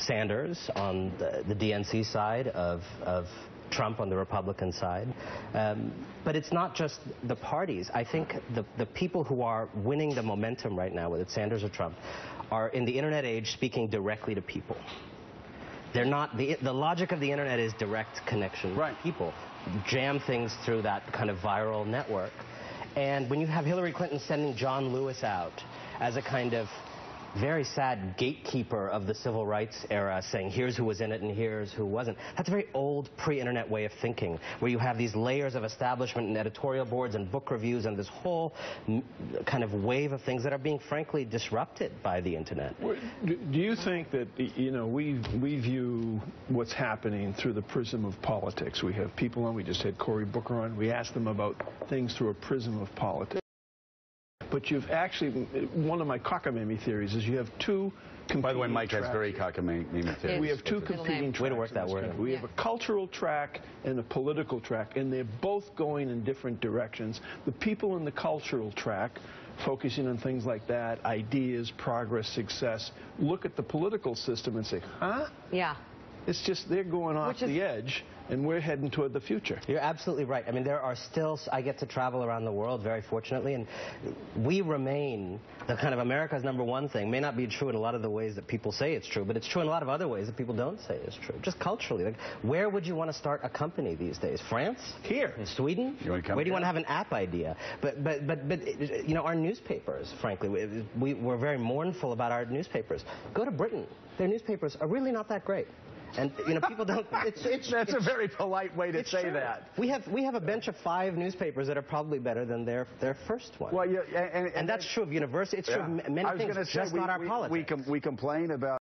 Sanders on the DNC side, of Trump on the Republican side. But it's not just the parties. I think the people who are winning the momentum right now, whether it's Sanders or Trump, are in the internet age speaking directly to people. They're not, the logic of the internet is direct connection with people. Jam things through that kind of viral network. And when you have Hillary Clinton sending John Lewis out as a kind of very sad gatekeeper of the civil rights era, saying here's who was in it and here's who wasn't. That's a very old pre-internet way of thinking, where you have these layers of establishment and editorial boards and book reviews and this whole kind of wave of things that are being frankly disrupted by the internet. Do you think that, you know, we view what's happening through the prism of politics? We have people on, we just had Cory Booker on, we asked them about things through a prism of politics. But you've actually, one of my cockamamie theories is you have two competing By the way, Mike tracks. has very cockamamie theories. We have two competing tracks. Way to work that word. We have a cultural track and a political track, and they're both going in different directions. The people in the cultural track, focusing on things like that, ideas, progress, success, look at the political system and say, huh? Yeah. It's just they're going off the edge, and we're heading toward the future. You're absolutely right. I mean, there are still, I get to travel around the world, very fortunately, and we remain the kind of America's #1 thing. May not be true in a lot of the ways that people say it's true, but it's true in a lot of other ways that people don't say it's true. Just culturally. Like, where would you want to start a company these days? France? Here. In Sweden? Where do you want to have an app idea? But you know, our newspapers, frankly, we're very mournful about our newspapers. Go to Britain. Their newspapers are really not that great. And you know, people don't. That's a very polite way to say that. We have a bench of 5 newspapers that are probably better than their first one. Well, yeah, and that's true of university. It's true of many things. Just not our politics. We complain about.